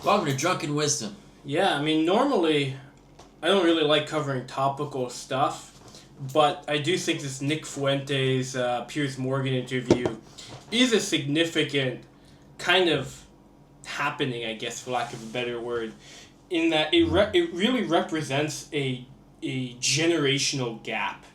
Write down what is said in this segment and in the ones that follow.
Welcome to Drunken Wisdom. Yeah, I mean, normally I don't really like covering topical stuff, but I do think this Nick Fuentes, Piers Morgan interview is a significant kind of happening, I guess, for lack of a better word, in that it really represents a generational gap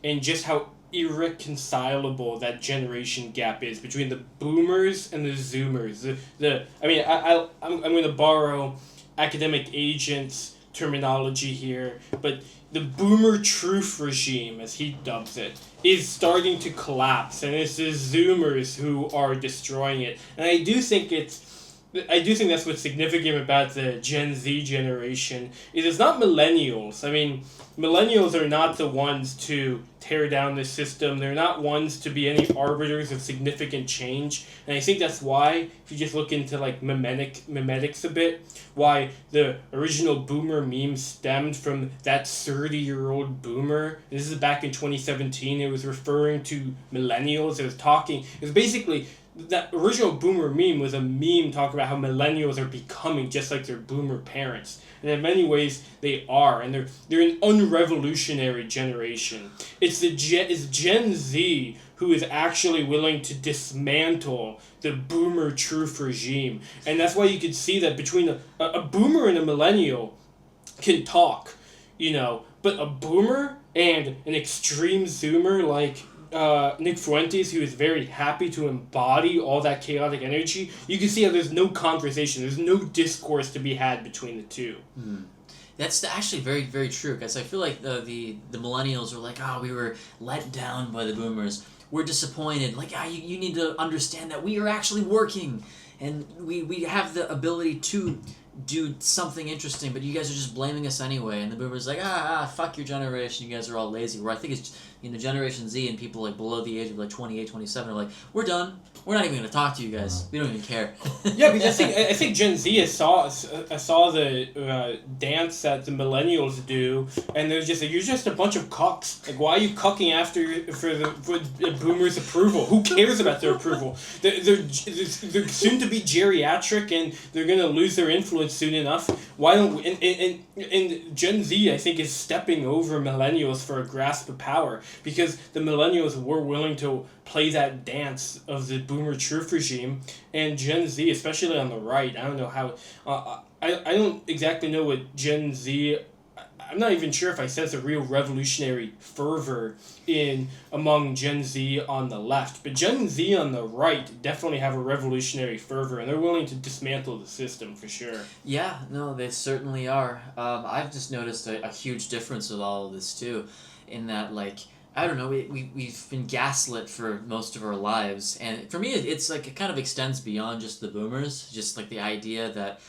and just how irreconcilable that generation gap is between the boomers and the zoomers. I'm going to borrow academic agents terminology here, but the boomer truth regime, as he dubs it, is starting to collapse, and it's the zoomers who are destroying it. And I do think that's what's significant about the Gen Z generation is it's not millennials. I mean, millennials are not the ones to tear down the system. They're not ones to be any arbiters of significant change. And I think that's why, if you just look into like memetics a bit, why the original boomer meme stemmed from that 30-year-old boomer. This is back in 2017. It was referring to millennials. It was basically that original boomer meme was a meme talking about how millennials are becoming just like their boomer parents, and in many ways they are, and they're an unrevolutionary generation. It's Gen Z who is actually willing to dismantle the boomer truth regime, and that's why you could see that between a boomer and a millennial can talk, but a boomer and an extreme zoomer like Nick Fuentes, who is very happy to embody all that chaotic energy, you can see how there's no conversation, there's no discourse to be had between the two. That's actually very, very true, because I feel like the millennials are like, we were let down by the boomers. We're disappointed. Like, you need to understand that we are actually working, and we have the ability to do something interesting, but you guys are just blaming us anyway. And the boomers like, fuck your generation, you guys are all lazy. Where I think it's, Generation Z and people like below the age of like 28, 27 are like, we're done. We're not even going to talk to you guys. We don't even care. Yeah, because I think Gen Z saw the dance that the millennials do, and they're just like, you're just a bunch of cucks. Like, why are you cucking for the boomers' approval? Who cares about their approval? They're soon to be geriatric, and they're gonna lose their influence soon enough. Why don't and Gen Z, I think, is stepping over millennials for a grasp of power, because the millennials were willing to play that dance of the boomer truth regime, and Gen Z, especially on the right, I don't know how, I don't exactly know what Gen Z, I'm not even sure if I sense a real revolutionary fervor among Gen Z on the left, but Gen Z on the right definitely have a revolutionary fervor, and they're willing to dismantle the system for sure. Yeah, no, they certainly are. I've just noticed a huge difference with all of this too, in that, like, I don't know, we've been gaslit for most of our lives, and for me it's like it kind of extends beyond just the boomers, just like the idea that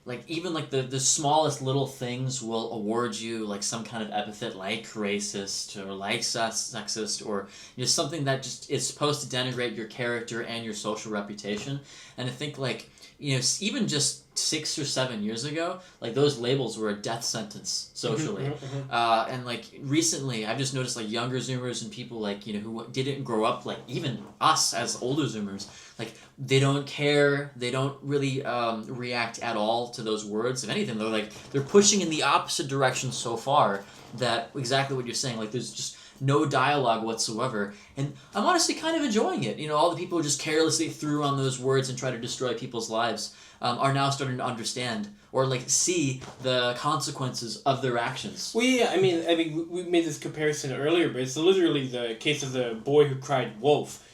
like even like the smallest little things will award you like some kind of epithet like racist or like sexist, or something that just is supposed to denigrate your character and your social reputation. And I think like even just 6 or 7 years ago, like those labels were a death sentence socially. And like recently, I've just noticed like younger Zoomers and people like who didn't grow up, like even us as older Zoomers, like they don't care, they don't really react at all to those words. If anything, they're pushing in the opposite direction so far that exactly what you're saying. Like there's just no dialogue whatsoever, and I'm honestly kind of enjoying it. All the people who just carelessly threw on those words and try to destroy people's lives are now starting to understand or like see the consequences of their actions. Well, yeah, I mean, we made this comparison earlier, but it's literally the case of the boy who cried wolf.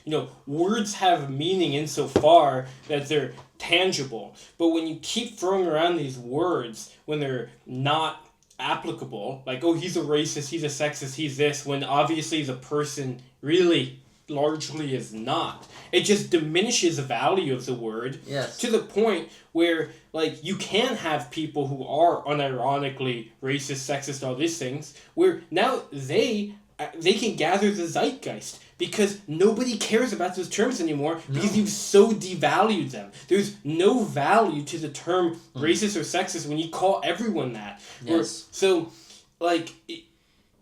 Words have meaning insofar that they're tangible, but when you keep throwing around these words when they're not applicable, like, oh, he's a racist, he's a sexist, he's this, when obviously the person really largely is not. It just diminishes the value of the word. Yes. To the point where, like, you can have people who are unironically racist, sexist, all these things, where now they can gather the zeitgeist, because nobody cares about those terms anymore because you've so devalued them. There's no value to the term racist or sexist when you call everyone that. Yes. So, like,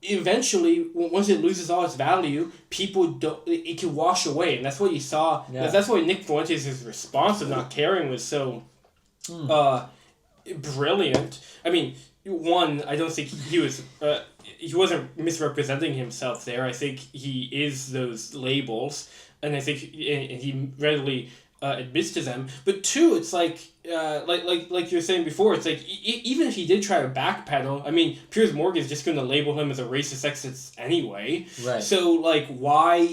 eventually, once it loses all its value, it can wash away, and that's what you saw. Yeah. That's why Nick Fuentes' response of not caring was so brilliant. I mean, one, I don't think he wasn't misrepresenting himself there. I think he is those labels, and I think he readily admits to them. But two, it's like you were saying before, it's like even if he did try to backpedal, I mean, Piers Morgan is just going to label him as a racist sexist anyway. Right. So like, why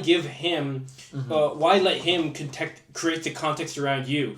give him, why let him create the context around you?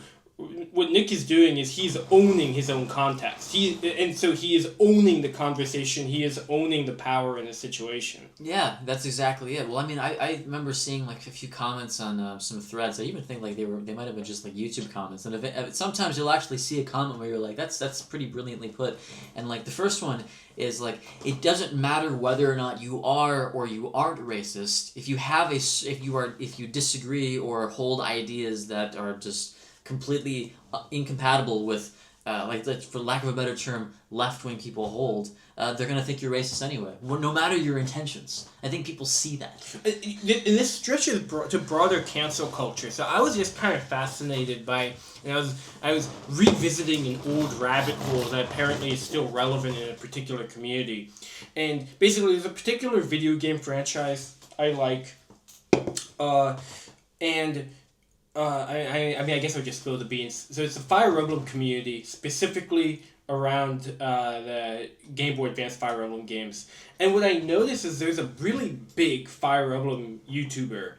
What Nick is doing is he's owning his own context. He is owning the conversation. He is owning the power in the situation. Yeah, that's exactly it. Well, I mean, I remember seeing like a few comments on some threads. I even think like they might have been just like YouTube comments. And sometimes you'll actually see a comment where you're like, that's pretty brilliantly put. And like the first one is like, it doesn't matter whether or not you are or you aren't racist. If you disagree or hold ideas that are just completely incompatible with, for lack of a better term, left-wing people hold, they're going to think you're racist anyway, no matter your intentions. I think people see that. This stretches to broader cancel culture. So I was just kind of fascinated by, and I was revisiting an old rabbit hole that apparently is still relevant in a particular community. And basically, there's a particular video game franchise I like, I mean, I guess I'll just spill the beans. So it's the Fire Emblem community, specifically around the Game Boy Advance Fire Emblem games. And what I noticed is there's a really big Fire Emblem YouTuber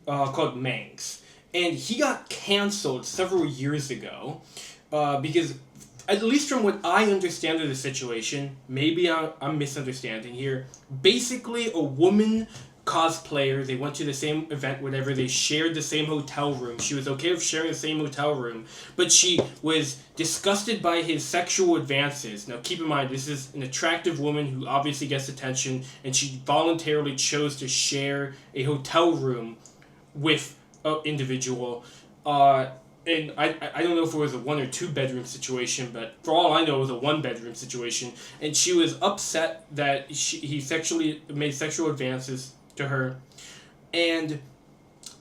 called Mangs. And he got canceled several years ago because, at least from what I understand of the situation, maybe I'm misunderstanding here, basically a woman cosplayer, they went to the same event, whatever, they shared the same hotel room. She was okay with sharing the same hotel room, but she was disgusted by his sexual advances. Now keep in mind, this is an attractive woman who obviously gets attention, and she voluntarily chose to share a hotel room with an individual. And I don't know if it was a 1 or 2 bedroom situation, but for all I know, it was a 1 bedroom situation. And she was upset that he made sexual advances to her, and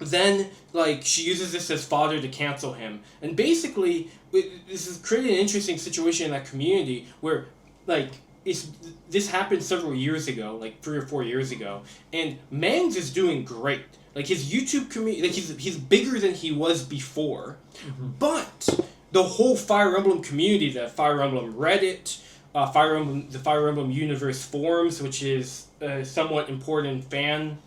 then like she uses this as fodder to cancel him. And basically, this is creating an interesting situation in that community where like this happened several years ago, like 3 or 4 years ago, and Mangs is doing great. Like his YouTube community, like he's bigger than he was before, but the whole Fire Emblem community, the Fire Emblem Reddit, the Fire Emblem Universe forums, which is a somewhat important fan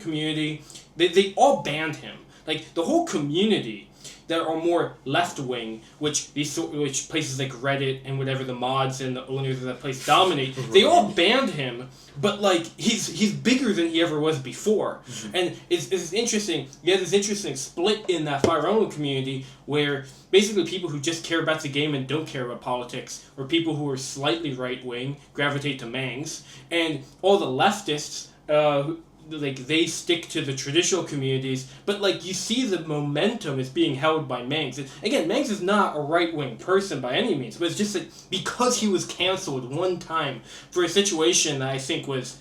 community, they all banned him. Like the whole community that are more left wing, which places like Reddit and whatever the mods and the owners of that place dominate, they all banned him. But like he's bigger than he ever was before, and it's interesting. You have this interesting split in that Fire Emblem community where basically people who just care about the game and don't care about politics, or people who are slightly right wing gravitate to Mangs, and all the leftists like they stick to the traditional communities, but like you see the momentum is being held by Mangs. And again, Mangs is not a right-wing person by any means, but it's just that because he was canceled one time for a situation that I think was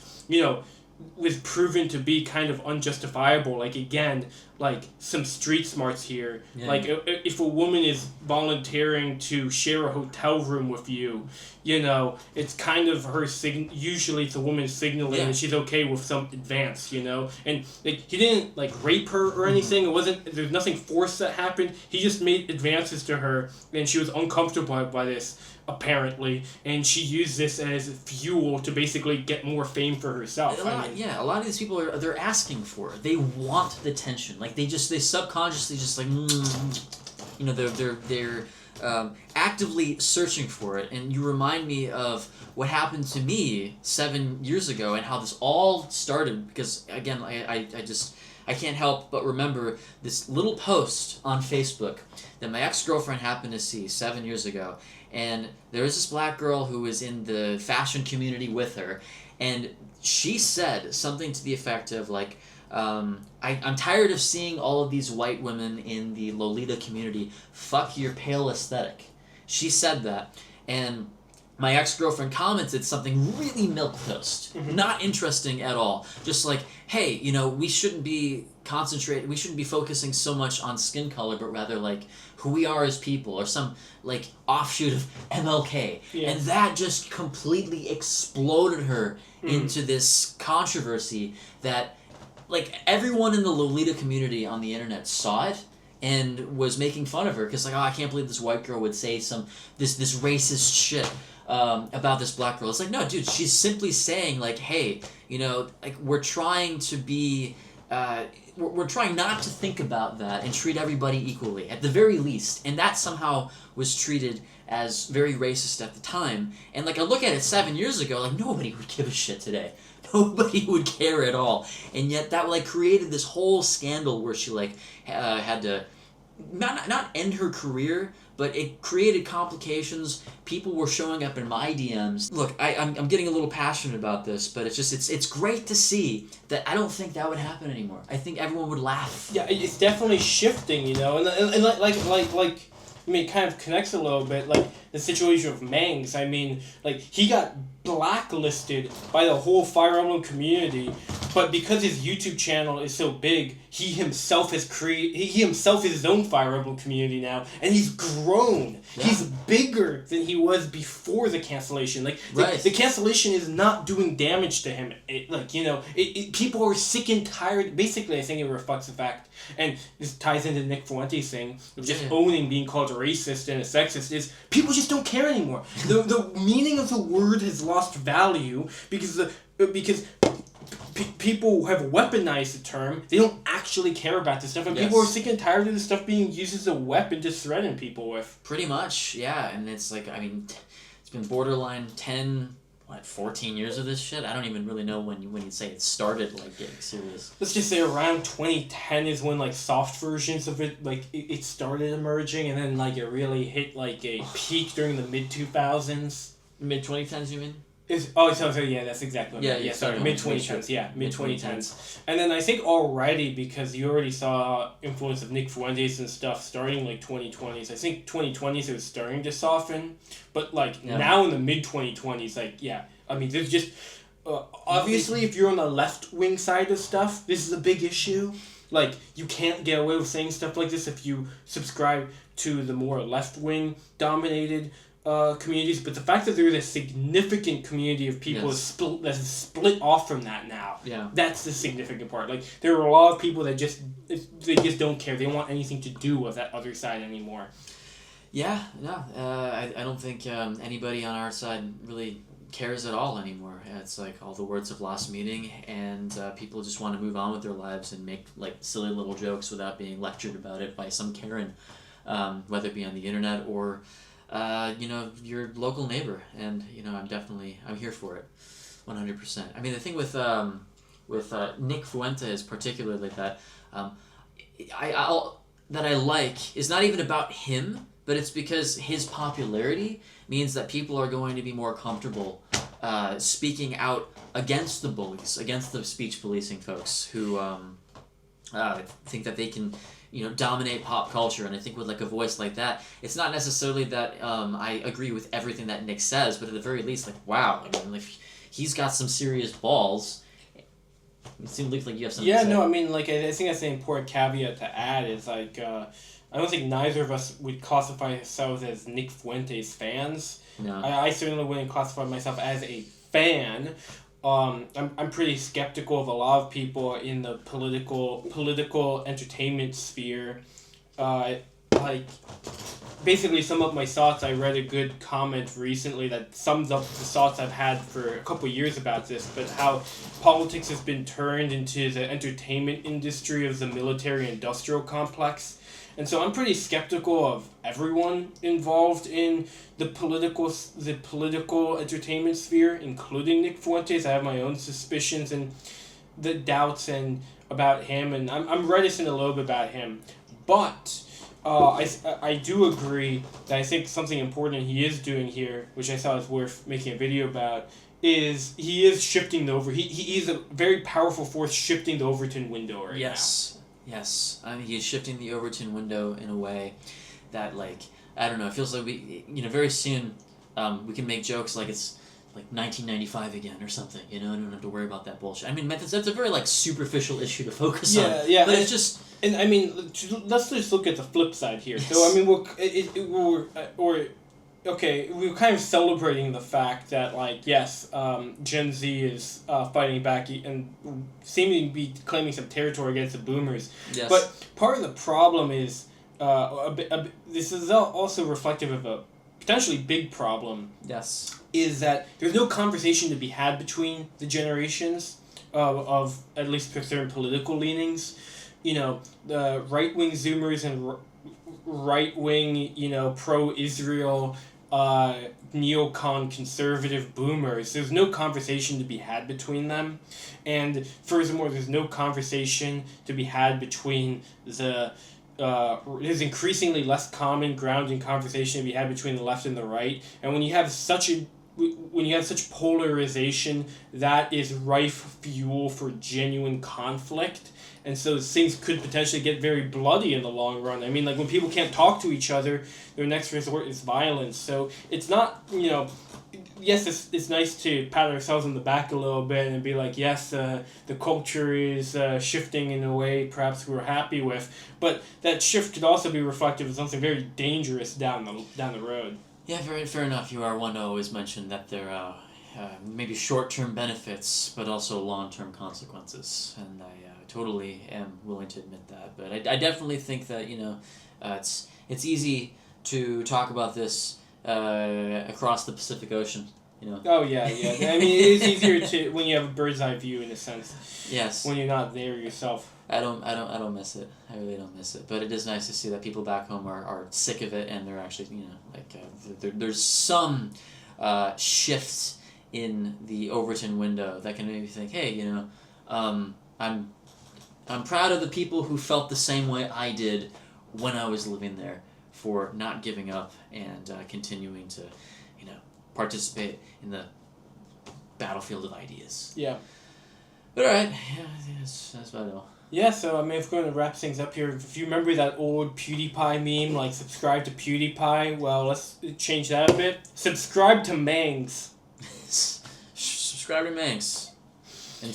proven to be kind of unjustifiable. Like again, like some street smarts here. Yeah. Like if a woman is volunteering to share a hotel room with you, it's kind of her usually it's a woman signaling that she's okay with some advance, and like he didn't like rape her or anything. It wasn't, there's nothing forced that happened. He just made advances to her, and she was uncomfortable by this apparently, and she used this as fuel to basically get more fame for herself. A lot of these people they're asking for it. They want the tension. Like they subconsciously just like they're actively searching for it. And you remind me of what happened to me 7 years ago and how this all started, because again I can't help but remember this little post on Facebook that my ex-girlfriend happened to see 7 years ago. And there was this black girl who was in the fashion community with her, and she said something to the effect of like, I'm tired of seeing all of these white women in the Lolita community. Fuck your pale aesthetic. She said that, and my ex-girlfriend commented something really milquetoast, not interesting at all. Just like, hey, we shouldn't be focusing so much on skin color, but rather like who we are as people, or some like offshoot of MLK, Yeah. and that just completely exploded her into this controversy that like everyone in the Lolita community on the internet saw it and was making fun of her because like, oh, I can't believe this white girl would say this racist shit about this black girl. It's like, no, dude, she's simply saying like, hey, you know, like we're trying to be we're trying not to think about that and treat everybody equally at the very least, and that somehow was treated as very racist at the time. And like I look at it 7 years ago, like nobody would give a shit today. Nobody would care at all, and yet that like created this whole scandal where she like had to not end her career, but it created complications. People were showing up in my DMs. Look, I'm getting a little passionate about this, but it's great to see that I don't think that would happen anymore. I think everyone would laugh. Yeah, it's definitely shifting, you know, and like I mean, it kind of connects a little bit, like the situation of Mangs. I mean, like he got blacklisted by the whole Fire Emblem community, but because his YouTube channel is so big, he himself is his own Fire Emblem community now, and he's grown. Yeah. He's bigger than he was before the cancellation. Like the cancellation is not doing damage to him. People are sick and tired. Basically, I think it reflects the fact, and this ties into Nick Fuentes' thing of just owning being called a racist and a sexist, is people just don't care anymore. The meaning of the word has lost value because people have weaponized the term. They don't actually care about this stuff, and people are sick and tired of this stuff being used as a weapon to threaten people with. Pretty much, yeah. And it's like, I mean, it's been borderline 14 years of this shit? I don't even really know when you say it started, like, getting serious. Let's just say around 2010 is when, like, soft versions of it, like, it started emerging, and then, like, it really hit, like, a peak during the mid-2000s. Mid-2010s, you mean? Yeah, that's exactly what yeah, sorry, mid-2010s, mid-2010s. And then I think already, because you already saw influence of Nick Fuentes and stuff starting, like, 2020s. I think 2020s it was starting to soften, but, like, now in the mid-2020s, like, I mean, there's just... obviously, if you're on the left-wing side of stuff, this is a big issue. Like, you can't get away with saying stuff like this if you subscribe to the more left-wing dominated communities, but the fact that there's a significant community of people that's split off from that now, that's the significant part. Like, there are a lot of people that just don't care. They don't want anything to do with that other side anymore. Yeah, no, I don't think anybody on our side really cares at all anymore. It's like all the words have lost meaning, and people just want to move on with their lives and make like silly little jokes without being lectured about it by some Karen, whether it be on the internet or your local neighbor. And I'm here for it 100%. I mean, the thing with Nick Fuentes particularly that I like is not even about him, but it's because his popularity means that people are going to be more comfortable speaking out against the bullies, against the speech policing folks who think that they can dominate pop culture. And I think with like a voice like that, it's not necessarily that I agree with everything that Nick says, but at the very least, like, wow, I mean, if he's got some serious balls. It seems like you have something to say. No, I mean, like, I think that's an important caveat to add is, like, I don't think neither of us would classify ourselves as Nick Fuentes fans. No. I certainly wouldn't classify myself as a fan. I'm pretty skeptical of a lot of people in the political entertainment sphere. Like, basically sum up my thoughts. I read a good comment recently that sums up the thoughts I've had for a couple of years about this, but how politics has been turned into the entertainment industry of the military-industrial complex. And so I'm pretty skeptical of everyone involved in the political entertainment sphere, including Nick Fuentes. I have my own suspicions and the doubts about him, and I'm reticent a little bit about him. But I do agree that I think something important he is doing here, which I thought is worth making a video about, is he is shifting the he is a very powerful force shifting the Overton window right now. Yes, I mean, he's shifting the Overton window in a way that, like, I don't know, it feels like we, very soon we can make jokes like it's like 1995 again or something. You know, I don't have to worry about that bullshit. I mean, that's a very like superficial issue to focus on. Yeah, But it's just. And I mean, let's just look at the flip side here. Yes. So I mean, we're kind of celebrating the fact that like yes, Gen Z is fighting back and seeming to be claiming some territory against the boomers. Yes. But part of the problem is this is also reflective of a potentially big problem. Yes. Is that there's no conversation to be had between the generations of at least certain political leanings. You know, the right-wing Zoomers and right-wing, pro-Israel, neocon conservative boomers. There's no conversation to be had between them. And furthermore, there's no conversation to be had between the... there's increasingly less common ground in conversation to be had between the left and the right. And when you have such polarization, that is rife fuel for genuine conflict. And so things could potentially get very bloody in the long run. I mean, like when people can't talk to each other, their next resort is violence. So it's not, yes, it's nice to pat ourselves on the back a little bit and be like, yes, the culture is shifting in a way perhaps we're happy with. But that shift could also be reflective of something very dangerous down the road. Yeah, very fair enough. You are one to always mention that there are maybe short-term benefits, but also long-term consequences, and I totally am willing to admit that. But I definitely think that it's easy to talk about this across the Pacific Ocean. Oh yeah. I mean, it is easier to when you have a bird's eye view in a sense. Yes. When you're not there yourself. I don't miss it. I really don't miss it. But it is nice to see that people back home are sick of it, and they're actually there's some shift in the Overton window that can make me think, hey, I'm proud of the people who felt the same way I did when I was living there, for not giving up and continuing to, participate in the battlefield of ideas. Yeah. But alright, yeah, I think that's about all. Yeah, so I mean, if we're going to wrap things up here, if you remember that old PewDiePie meme, like subscribe to PewDiePie, well, let's change that a bit. Subscribe to Mangs. Subscribe to Mangs. And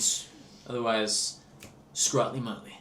otherwise, Scrotly Motley.